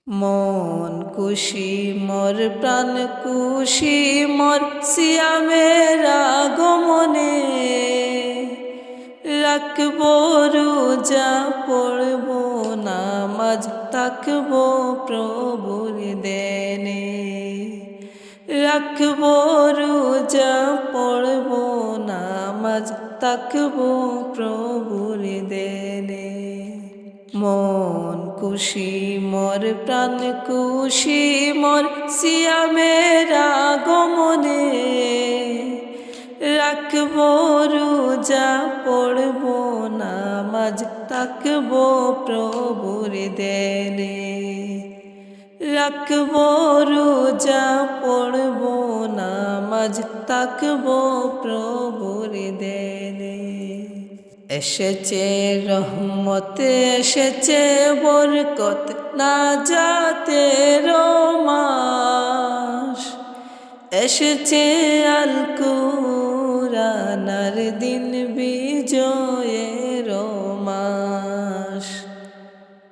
মন খুশি মোর প্রাণ খুশি মোর সিয়ামের আগমনে, রাখবো রোজা পড়ব নামাজ থাকবো প্রভুর দেনে। রাখবো রোজা পড়ব নামাজ থাকবো প্রভুর দেনে। মন খুশি মোর প্রাণ খুশি মোর সিয়ামের আগমনে, রাখবো রোজা পড়ব নামাজ থাকবো প্রভুর দেনে। রাখবো রোজা পড়ব নামাজ থাকবো প্রভুর দেনে। এসেছে রহমত এসেছে বরকত নাজাতের মাস, এসেছে আল কুরআনের দিন বিজয়ের মাস।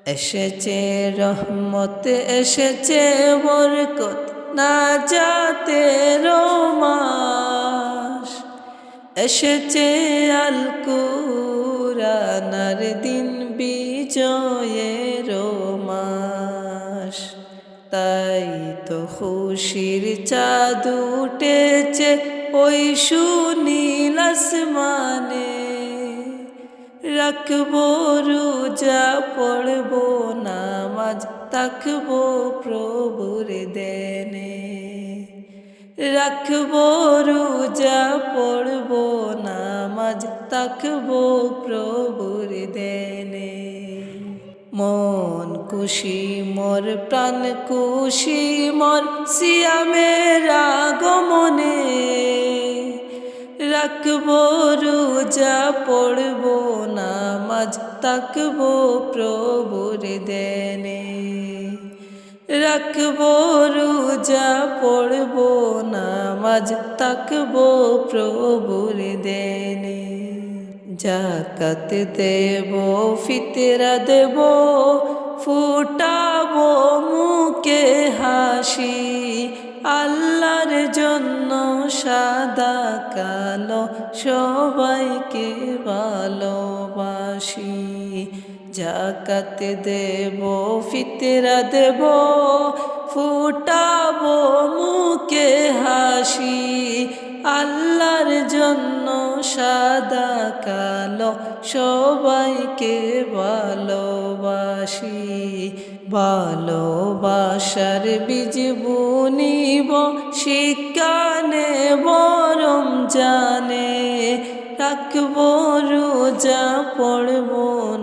এসেছে রহমত এসেছে বরকত নাজাতের মাস, এসেছে আল কুরআনের দিন বিজয়ের মাস। তাই তো খুশির চাঁদ উঠেছে ওই সুনীল আসমানে। রাখবো রোজা পড়ব নামাজ থাকবো প্রভুর দেনে। রাখবো রোজা পড়ব নামাজ থাকবো প্রভুর দেনে। মন খুশি মোর প্রাণ খুশি মোর সিয়ামের আগমনে, রাখবো রোজা পড়ব নামাজ থাকবো প্রভুর দেনে। রাখবো রোজা পড়ব নামাজ থাকবো প্রভুর দেনে। যাকাত দেব ফিতরা দেব ফুটাবো মুখে হাসি, আল্লাহর জন্য সাদা কালো সবাইকে ভালোবাসি। যাকাত দেব ফিতরা দেব ফুটাবো মুখে হাসি, আল্লাহর জন্য সাদা কালো সবাইকে ভালোবাসি। ভালোবাসার বীজ বুনিব শিক্ষা নেব রমজানে। রাখবো রোজা পড়ব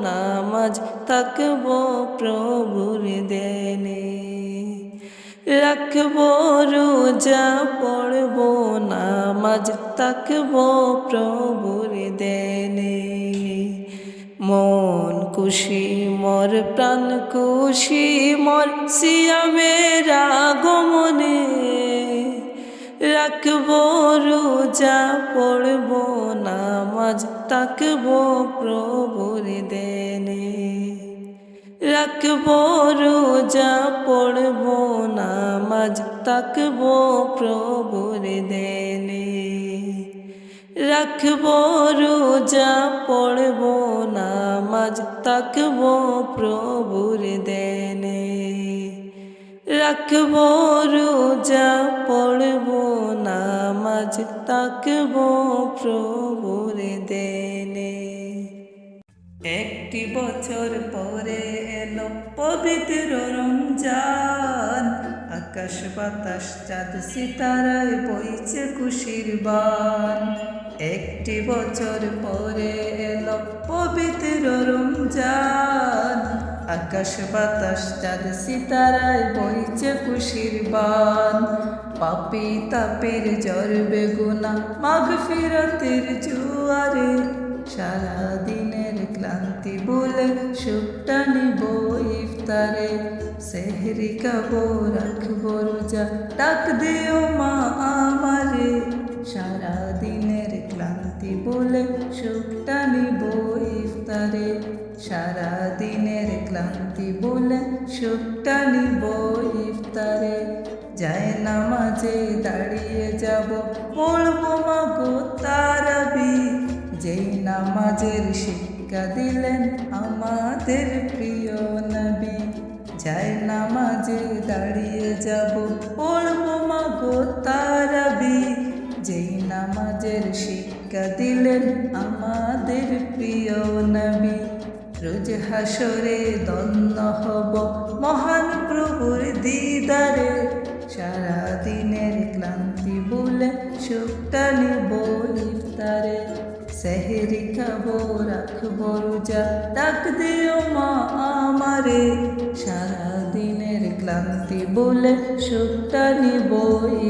নামাজ থাকবো প্রভুর দেনে। রাখবো রোজা পড়ব নামাজ থাকবো প্রভুর দেনে। মন খুশি মোর প্রাণ খুশি মোর সিয়ামের আগমনে, রাখবো রোজা পড়ব নামাজ থাকবো প্রভুর দেনে। রাখবো রোজা পড়ব নামাজ থাকবো প্রভুর দেনে। রাখবো রোজা পড়ব নামাজ থাকবো প্রভুর দেনে। রাখবো রোজা পড়ব নামাজ থাকবো প্রভুর দেনে। একটি বছর পরে এলো পবিত্র রমজান, আকাশ বাতাস চাঁদ সিতারায় বইছে খুশির বান। একটি বছর পরে এলো পবিত্র রমজান, আকাশ বাতাস চাঁদ সিতারায় বইছে খুশির বান। পাপী তাপের ঝরবে গুনাহ মাগফিরাতের জোয়ারে, সারাদিনের ক্লান্তি ভুলে সুখটা নিব ইফতারে। সেহরি খাবো রাখবো রোজা ডাক দিও মা আমারে, সারাদিনের ক্লান্তি ভুলে সুখটা নিব ইফতারে। সারা দিনের ক্লান্তি ভুলে সুখটা নিব ইফতারে। যায় নামাজে দাঁড়িয়ে যাব, পড়বো মাগো তারাবি। যেই নামাজের শিক্ষা দিলেন আমাদের প্রিয় নবী। যায় নামাজে দাঁড়িয়ে যাব, পড়বো মাগো তারাবি। যেই নামাজের শিক্ষা দিলেন আমাদের প্রিয় নবী। রোজ হাসরে ধন্য হব মহান প্রভুর দিদারে। সারা দিনের ক্লান্তি ভুলে সুখটা নিব ইফতারে। সেহরি খাবো রাখবো রোজা, ডাক দিও মা আমারে। সারা দিনের ক্লান্তি ভুলে সুখটা নিব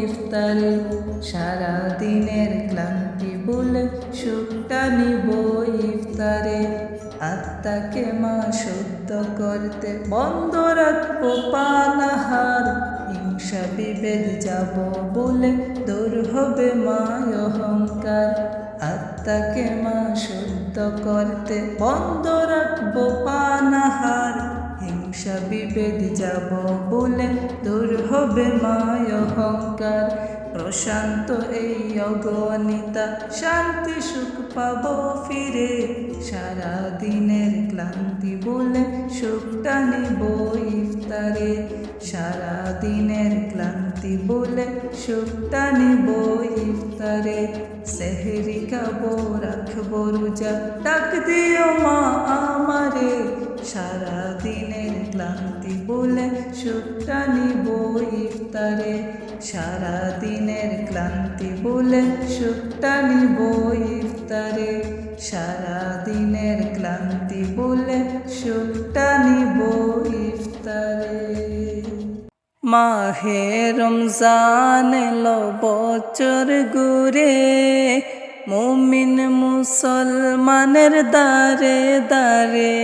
ইফতারে। সারা দিনের ক্লান্তি ভুলে সুখটা নিব ইফতারে। আত্মাকে মা শুদ্ধ করতে বন্ধ রাখবো পানাহার। হিংসা বিভেদ যাব বলে দূর হবে মা অহংকার। আত্মাকে মা শুদ্ধ করতে বন্ধ রাখবো পানাহার। হিংসা বিভেদ যাব বলে দূর হবে মা অহংকার। প্রশান্ত এই অগণিতা শান্তি সুখ পাবো ফিরে। সারা দিনের ক্লান্তি বলে সুখটা নিব ইফতারে। সারা দিনের ক্লান্তি বলে সুখটা নিব ইফতারে। সেহরি খাবো রাখবো রোজা, ডাক দিও মা আমারে। সারা দিনের ক্লান্তি বলে সুখটা নিব ইফতারে। সারা দিনের ক্লান্তি বলে সুখটা নিব ইফতারে। সারা দিনের ক্লান্তি বলে সুখটা নিব ইফতারে। মাহে রমজান এলো বছর ঘুরে, মুমিন মুসলমানের দারে দারে।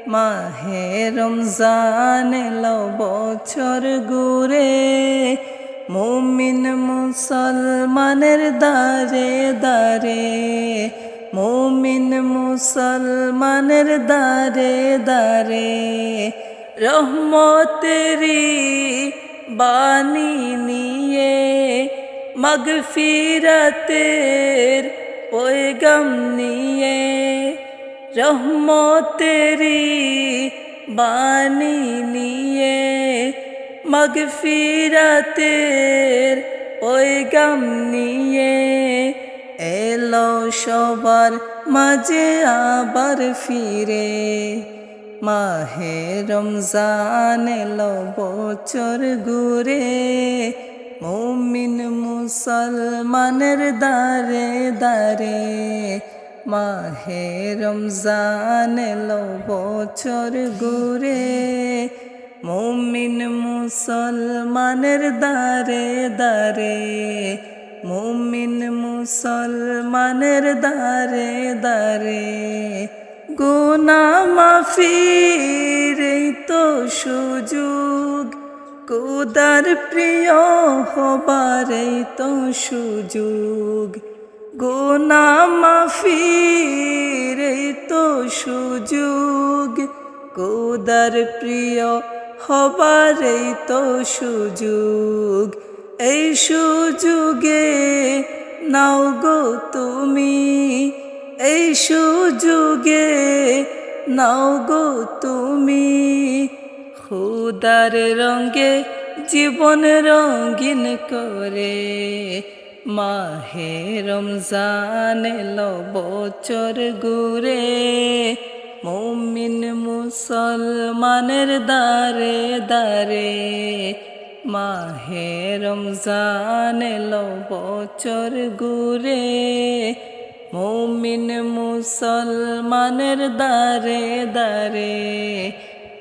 মাহে রমজান এলো বছর ঘুরে, মুমিন মুসলমানের দারে দারে। মুমিন মুসলমানের দারে দারে। রহমতেরি বাণী নিয়ে মাগফিরাতের পয়গাম নিয়ে। রহমতেরি বাণী নিয়ে মাগফিরাতের পয়গাম নিয়ে। এলো সবার মাঝে আবার ফিরে। মাহে রমজান এলো বছর ঘুরে, মুমিন মুসলমানের দারে দারে। মাহে রমজান এলো বছর ঘুরে, মুমিন মুসলমানের দারে দারে। মুমিন মুসলমানের দারে দারে। গুনাহ মাফির এই তো সুযোগ, খোদার প্রিয় হবার এই তো সুযোগ। গুনাহ মাফির এই তো সুযোগ, খোদার প্রিয় হবার এই তো সুযোগ। এই সুযোগে নাও গো তুমি, এই সুযোগে নাও গো তুমি। খোদার রঙে জীবন রঙিন করে। মাহে রমজান এলো বছর ঘুরে, মুমিন মুসলমানের দারে দারে। মাহে রমজান এলো বছর ঘুরে, মুমিন মুসলমানের দারে দারে।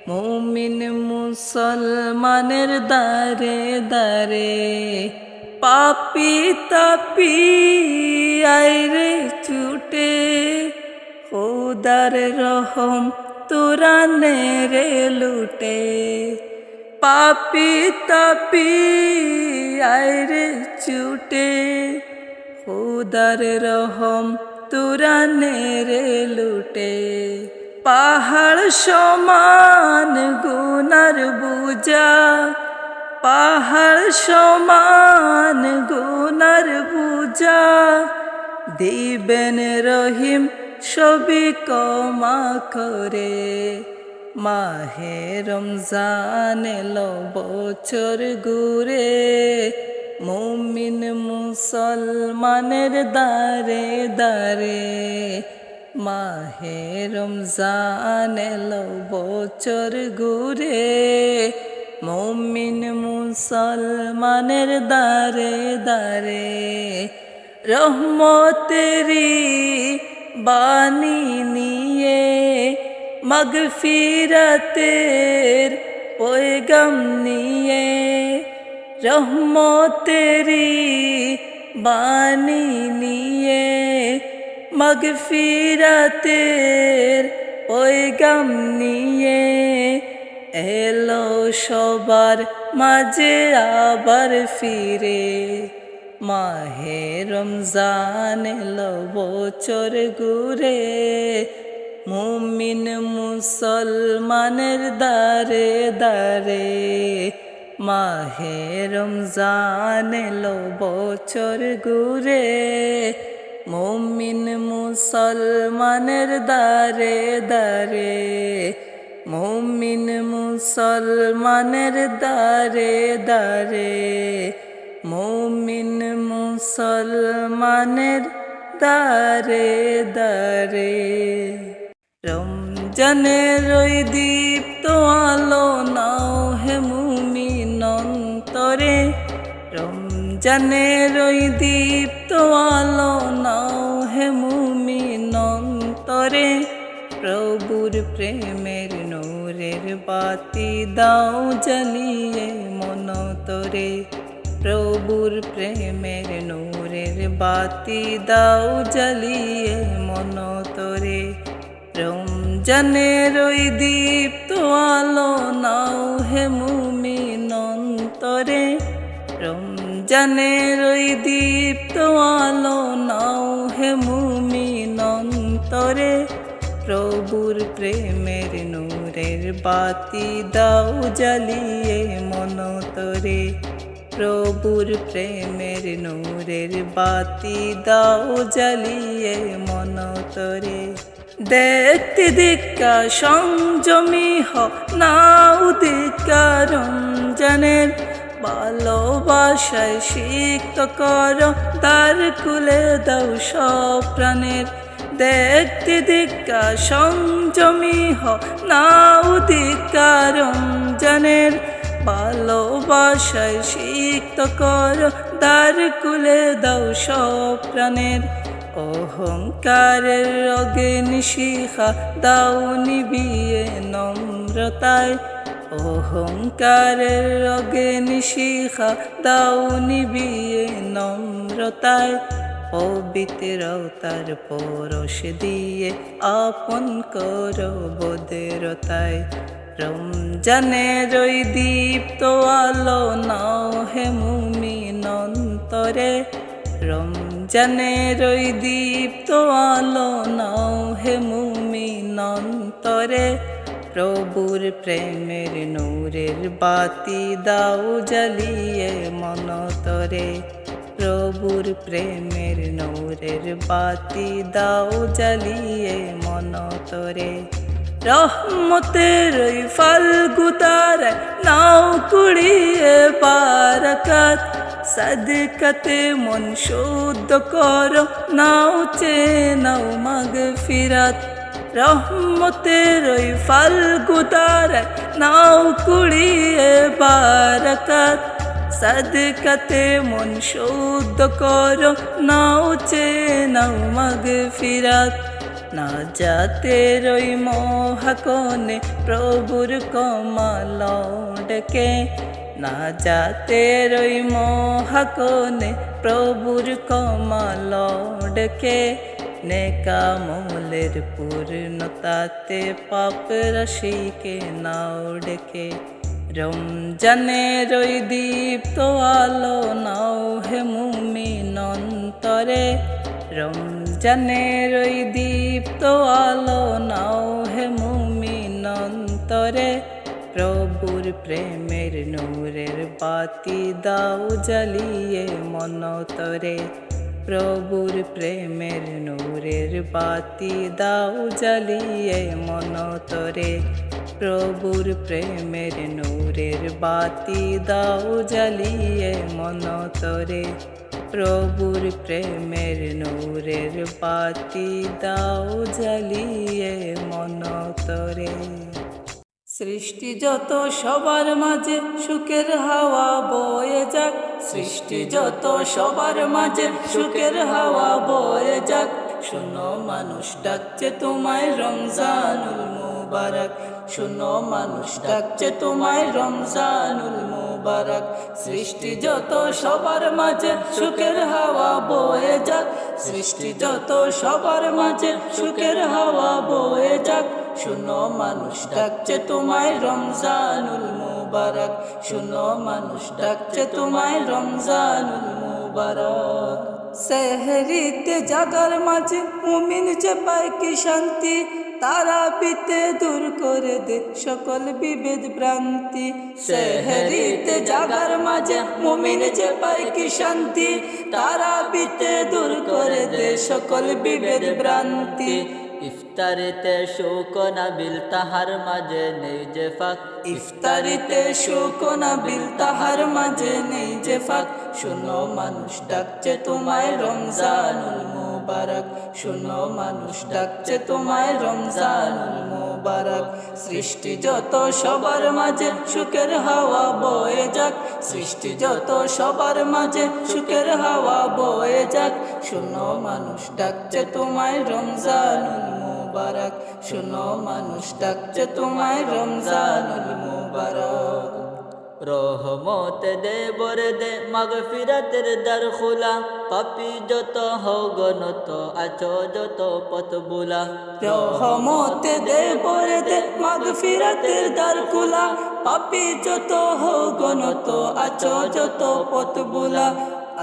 মুমিন মুসলমানের দারে দারে। পাপি তাপি আইরে ছুটে, খোদার রহম তোরা নেরে লুটে। পাপি তাপি আইরে ছুটে, খোদার রহম তোরা নেরে লুটে। পাহাড় সমান গুনার বুঝা, পাহাড় সমান গুনার বুঝা, দিবেন রহিম সবই ক্ষমা করে। মাহে রমজান এলো বছর ঘুরে, মুমিন মুসলমানের দারে দারে। মাহে রমজান এলো বছর ঘুরে, মুমিন মুসলমানের দারে দারে। রহমতেরি বাণী নিয়ে, মাগফিরাতের পয়গাম নিয়ে, রহমতেরি বাণী নিয়ে, মাগফিরাতের পয়গাম নিয়ে, এলো সবার মাঝে আবার ফিরে। মাহে রমজান এলো বছর ঘুরে, মুমিন মুসলমানের দারে দারে। মাহে রমজান এলো বছর ঘুরে, মুমিন মুসলমানের দারে দারে। মুমিন মুসলমানের দারে দারে। মুমিন মুসলমানের দারে দারে। রমজানের ওই দীপ্ত আলো নাও হে মুমিন অন্তরে, রমজানের ওই দীপ্ত আলো নাও হে মুমিন অন্তরে। প্রভুর প্রেমের নূরের বাতি দাও জ্বালিয়ে মনতরে, প্রভুর প্রেমের নূরের বাতি দাও জ্বালিয়ে মনতরে। রমজানের ওই দীপ্ত আলো নাও হে মুমিন অন্তরে, রমজানের ওই দীপ্ত আলো নাও হে মুমিন অন্তরে। প্রভুর প্রেমের নূরের বাতি দাও জ্বালিয়ে মনতরে, প্রভুর প্রেমের নূরের বাতি দাও জ্বালিয়ে মনতরে। দেখতে দিক্কা সংযমী হ নাও দিক্কা রমজানের, ভালোবাসায় সিক্ত কর দ্বার খুলে দাও সব প্রাণের। দেখতে দিক্কা সংযমী হ নাও দিক্কা রমজানের, ভালোবাসায় সিক্ত কর দ্বার খুলে দাও সব প্রাণের। অহংকারের অগ্নি শিখা দাও নিবিয়ে নম্রতায়, অহংকারের অগ্নি শিখা দাও নিবিয়ে নম্রতায়। পবিত্রতার পরশ দিয়ে আপন করো বদেরতায়। রমজানের ওই দীপ্ত আলো নাও হে মুমিন অন্তরে, রমজানের ওই দীপ্ত আলো নাও হে মুমিন অন্তরে। প্রভুর প্রেমের নূরের বাতি দাও জ্বালিয়ে মনতরে, প্রভুর প্রেমের নূরের বাতি দাও জ্বালিয়ে মনতরে। রহমতের ওই ফাল্গুতার নাও কুড়িয়ে বারাকাত, সাদকাতে মন শুদ্ধ করো নাও নাও মাগফিরাত। রহমতের ওই ফাল্গুতার নাও কুড়িয়ে বারাকাত, সাদকাতে মন শুদ্ধ করো নাও নাও মাগফিরাত। না জাতের ওই মহাকনে প্রভুর কমাল ডেকে, না জাতের ওই মহাকনে প্রভুর কমাল ডেকে। নেকামলের পূর্ণতাতে পাপ রাশিকে নাও ডেকে। রমজানের ওই দীপ্ত আলো নাও হে মুমিন অন্তরে, রমজান রমজানের ওই দীপ্ত আলো নাও হে মুমিন অন্তরে, প্রভুর প্রেমের নূরের বাতি দাও জ্বালিয়ে মনতরে। প্রভুর প্রেমের নূরের বাতি দাও জ্বালিয়ে মনতরে। প্রভুর প্রেমের নূরের বাতি দাও জ্বালিয়ে মনতরে। প্রভুর প্রেমের নূরের বাতি দাও জ্বালিয়ে মনতরে। সৃষ্টি যত সবার মাঝে সুখের হাওয়া বয়ে যাক, সৃষ্টি যত সবার মাঝে সুখের হাওয়া বয়ে যাক। শোনো মানুষ ডাকছে তোমায় রমজানুল মুবারক, শোনো মানুষ ডাকছে তোমায় রমজানুল মুবারক। সৃষ্টি যত সবার মাঝে সুখের হাওয়া বয়ে যাক, সৃষ্টি যত সবার মাঝে সুখের হাওয়া বয়ে যাক। শোনো মানুষ ডাকছে তোমায় রমজানুল মুবারক, শোনো মানুষ ডাকছে তোমায় রমজানুল মুবারক। সেহরিতে জাগার মাঝে মুমিন যে পায় কি শান্তি, তারাবিতে দূর করে দে সকল বিভেদ ভ্রান্তি। সেহরিতে জাগার মাঝে মুমিন যে পায় কি শান্তি, তারাবিতে দূর করে দে সকল বিভেদ ভ্রান্তি। ইফতারিতে শোক নাবিল তাহার মাঝে নেই যে ফাঁক, ইফতারিতে শোক নাবিল তাহার মাঝে নেই যে ফাঁক। শোনো মানুষ ডাকছে তোমায় রমজানুল মুবারক, শোনো মানুষ ডাকছে তোমায় রমজানুল মুবারক। সৃষ্টি যত সবার মাঝে সুখের হাওয়া বয়ে যাক, সৃষ্টি যত সবার মাঝে সুখের হাওয়া বয়ে যাক। শোনো মানুষ ডাকছে তোমায় রমজানুল মুবারক, শোনো মানুষ ডাকছে তোমায় রমজানুল মুবারক। রহমত দে বরে দে মাগফিরাতের দ্বার খোলা, পাপী যত হও গণত আছো যত পথ বোলা। রহমত দে বরে দে মাগফিরাতের দ্বার খোলা, পাপী যত হও গণত আছো যত পথ বোলা।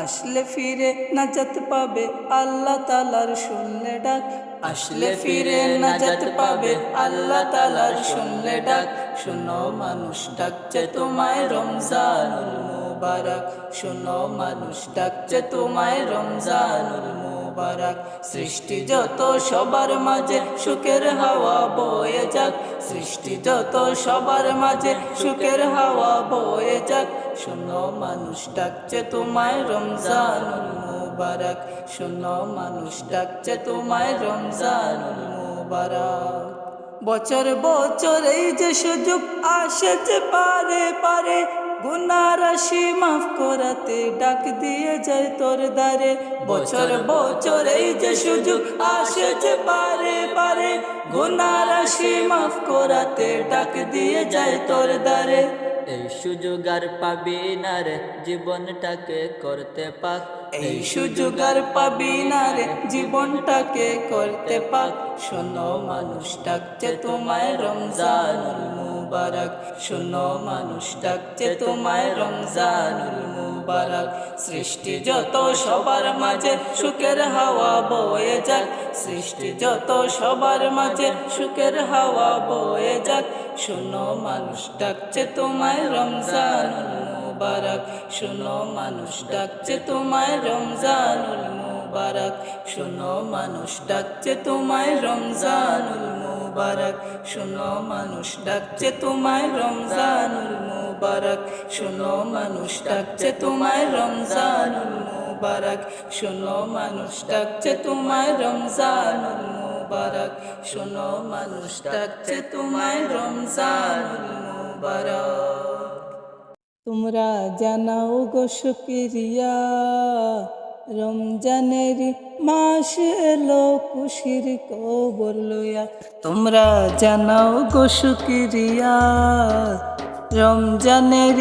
আসলে ফিরে নাজাত পাবে আল্লাহ তাআলার শুনলে ডাক, আসলে ফিরে নাজাত পাবে আল্লাহ তাআলার শুনলে ডাক। শোনো মানুষ ডাকছে তোমায় রমজানুল মুবারক, শোনো মানুষ ডাকছে তোমায় রমজানুল মুবারক। সৃষ্টি যত সবার মাঝে সুখের হাওয়া বয়ে যাক, সৃষ্টি যত সবার মাঝে সুখের হাওয়া বয়ে যাক। শোনো মানুষ ডাকছে তোমায় রমজানুল মুবারক, শোনো মানুষ ডাকছে তোমায় রমজানুল মুবারক। বছর বছর এই যে সুযোগ আসে যে পারে পারে, গুনার রাশি মাফ করাতে ডাক দিয়ে যায় তোর দ্বারে। বছর বছর এই যে সুযোগ আসে যে পারে পারে, গুনার রাশি মাফ করাতে ডাক দিয়ে যায় তোর দ্বারে। এই সুযোগ আর পাবি না রে জীবনটাকে করতে পাক, এই সুযোগ আর পাবি না রে জীবনটাকে করতে পাক। শোনো মানুষ ডাকছে তোমায় রমজানুল মুবারক, শোনো মানুষ ডাকছে তোমায় রমজানুল মুবারক। সৃষ্টি যত সবার মাঝে সুখের হাওয়া বয়ে যাক, সৃষ্টি যত সবার মাঝে সুখের হাওয়া বয়ে যাক। শোনো মানুষ ডাকছে তোমায় রমজানুল মুবারক, শোনো মানুষ ডাকছে তোমায় রমজানুল মুবারক, শোনো মানুষ ডাকছে তোমায় রমজানুল মুবারক, শোনো মানুষ ডাকছে তোমায় রমজানুল মুবারক, শোনো মানুষ ডাকছে তোমায় রমজানুল মুবারক, শোনো মানুষ ডাকছে তোমায় রমজানুল মুবারক, শোনো মানুষ ডাকছে তোমায় রমজানুল মুবারক। তোমরা জানাও গো শুকরিয়া, রমজানের মাস এলো খুশির খবর লইয়া। তোমরা জানাও গো শুকরিয়া, রমজানের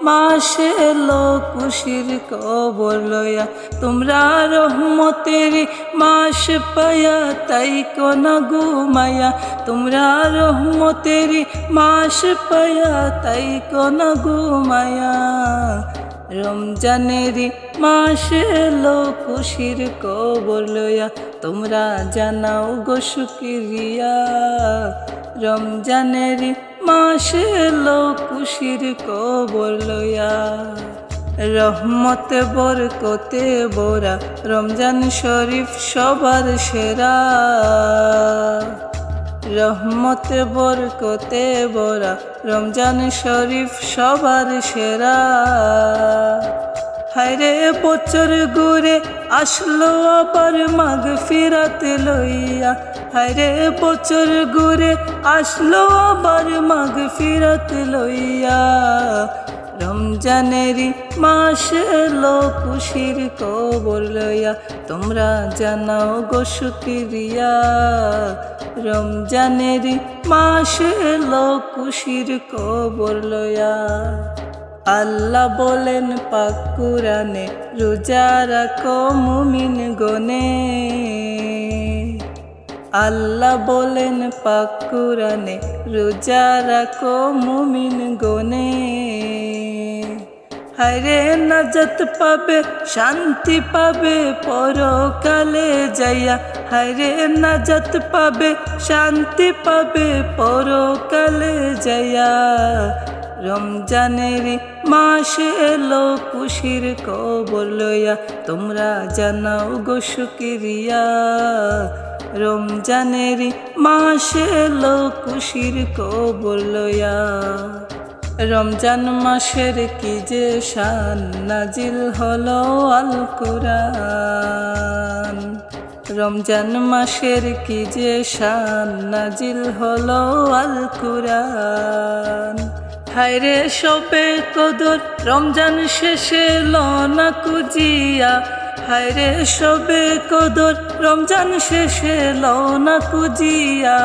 মাস এলো খুশির খবর লইয়া। তোমরা রহমতের মাস পায়া তাই কোন ঘুমায়া, তোমরা রহমতের মাস পায়া তাই কোন ঘুমায়া। রমজানেরই মাস এলো খুশির খবর লইয়া তোমরা জানাও গো শুকরিয়া। রমজানেরই মাস এলো খুশির খবর লইয়া, রহমতে বরকতে বোরা রমজান শরীফ সবার সেরা। রহমতে বরকতে বোরা রমজান শরীফ সবার সেরা। হায়রে বছর ঘুরে আসলো আবার মাগফিরাত লইয়া, হায়রে বছর ঘুরে আসলো আবার মাগফিরাত লইয়া। রমজানেরই মাস এলো খুশির খবর লইয়া তোমরা জানাও গো শুকরিয়া। রমজানেরই মাস এলো খুশির খবর লইয়া। আল্লাহ বলেন পাক কুরআনে রোজা রাখো মুমিন গনে। আল্লাহ বলেন পাক কুরআনে রোজা রাখো মুমিন গনে। হায়রে নাজাত পাবে শান্তি পাবে পরকালে যাইয়া, হায়রে নাজাত পাবে শান্তি পাবে পরকালে যাইয়া। রমজানেরই মাস এলো খুশির খবর লইয়া তোমরা জানাও গো শুকরিয়া। রমজানেরই মাস এলো খুশির খবর লইয়া। রমজান মাসের কি যে শান নাজিল হলো আল কুরআন। রমজান মাসের কি যে শান নাজিল হলো আল কুরআন। হায়রে সবে কদর রমজান শেষে লনা কুজিয়া, হায়রে সবে কদর রমজান শেষে লনা কুজিয়া।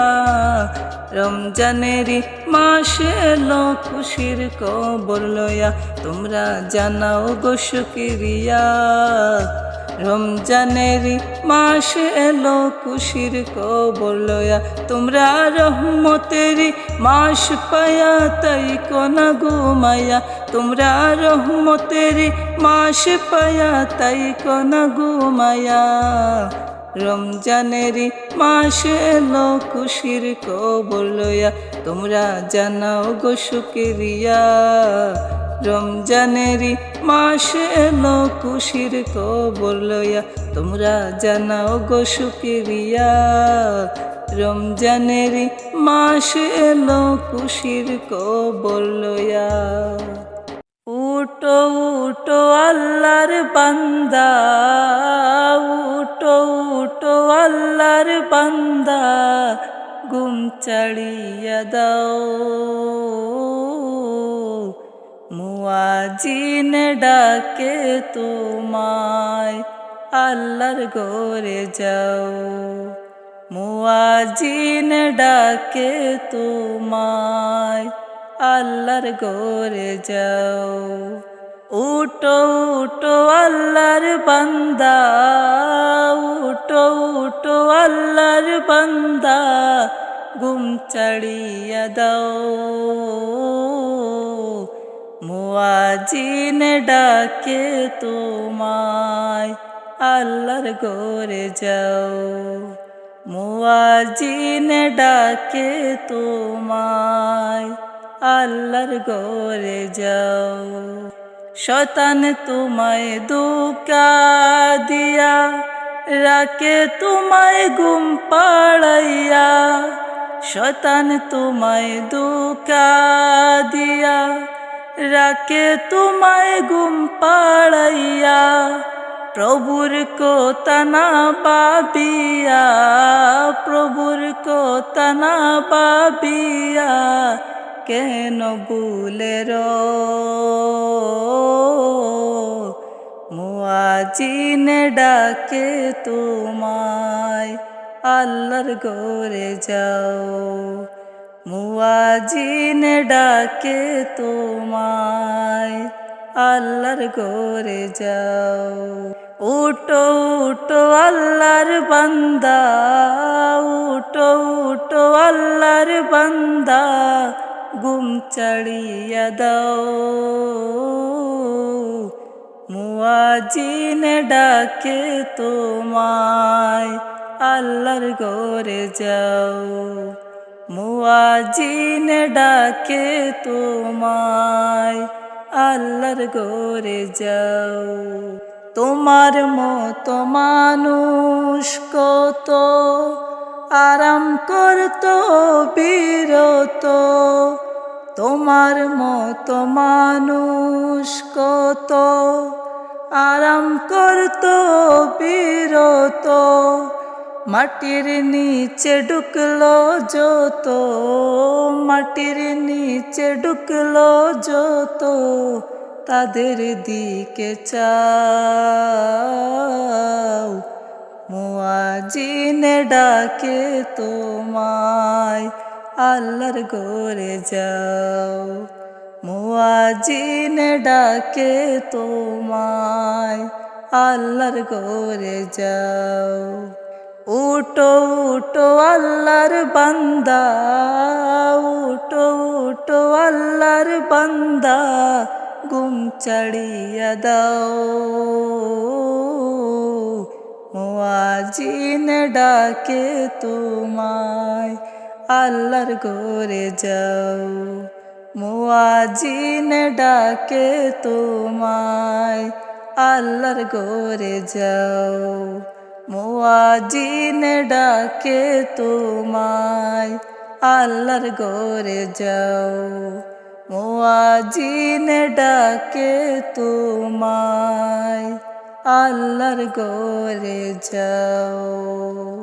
রমজানেরই মাস এলো খুশির খবর লইয়া তোমরা জানাও গো শুকরিয়া। রমজানেরই মাস এলো খুশির খবর লইয়া তোমরা রহমতেরই মাস পায়া তাই কোনা ঘুমাইয়া। তোমরা রহমতেরই মাস পায়া তাই কোনা ঘুমাইয়া। রমজানেরই মাস এলো খুশির খবর লইয়া তোমরা জানাও গো শুকরিয়া। রমজানেরই মাস এলো খুশির খবর লইয়া তোমরা জানাও গো শুকরিয়া। রমজানেরই মাস এলো খুশির খবর লইয়া। উঠো উঠো আল্লাহর বান্দা, উঠো উঠো আল্লাহর বান্দা, ঘুম ছাড়িয়া দাও। মুয়াজ্জিন ডাকে তোমায় আল্লাহর ঘরে যাও। মুয়াজ্জিন ডাকে তোমায় আল্লাহর ঘরে যাও। উঠো উঠো আল্লাহর বান্দা, উঠো উঠো আল্লাহর বান্দা, ঘুম ছাড়িয়া দাও। মুয়াজ্জিন ডাকে তোমায় আল্লাহর ঘরে যাও। মুয়াজ্জিন ডাকে তোমায় আল্লাহর ঘরে যাও। শয়তান তোমায় ধোঁকা দিয়া রাখে তোমায় ঘুম পাড়াইয়া। শয়তান তোমায় ধোঁকা দিয়া রাখে তোমায় ঘুম পাড়াইয়া। প্রভুর কথা না ভাবিয়া, প্রভুর কথা না ভাবিয়া কেন ভুলের। মুয়াজ্জিন ডাকে তোমায় আল্লাহর ঘরে যাও। মুয়াজ্জিন ডাকে তোমায় আল্লাহর ঘরে যাও। উঠো উঠো আল্লাহর বান্দা, উঠো উঠো আল্লাহর বান্দা, ঘুম ছাড়িয়া দাও। মুয়াজিন ডাকে তোমায় আল্লাহর ঘরে যাও মুয়াজিন ডাকে তোমায় আল্লাহর ঘরে যাও তোমার মতো মানুষ কত আরাম করতো বিরত তোমার মতো মানুষ কত আরাম করতো বিরত মাটির নিচে ঢুকলো যত মাটির নিচে ঢুকলো যত তাদের দিকে চাও মুয়াজিন ডাকে তোমায় আল্লাহর ঘরে যাও মুয়াজিন ডাকে তোমায় আল্লাহর ঘরে যাও উঠো উঠো আল্লাহর বান্দা উঠো উঠো আল্লাহর বান্দা ঘুম ছাড়িয়া দাও মুয়াজিন ডাকে তোমায় আল্লাহর ঘরে যাও মুয়াজিন ডাকে তোমায় আল্লাহর ঘরে যাও মুয়াজিন ডাকে তোমায় আল্লাহর ঘরে যাও মুয়াজিন ডাকে তোমায় আল্লাহর ঘরে যাও।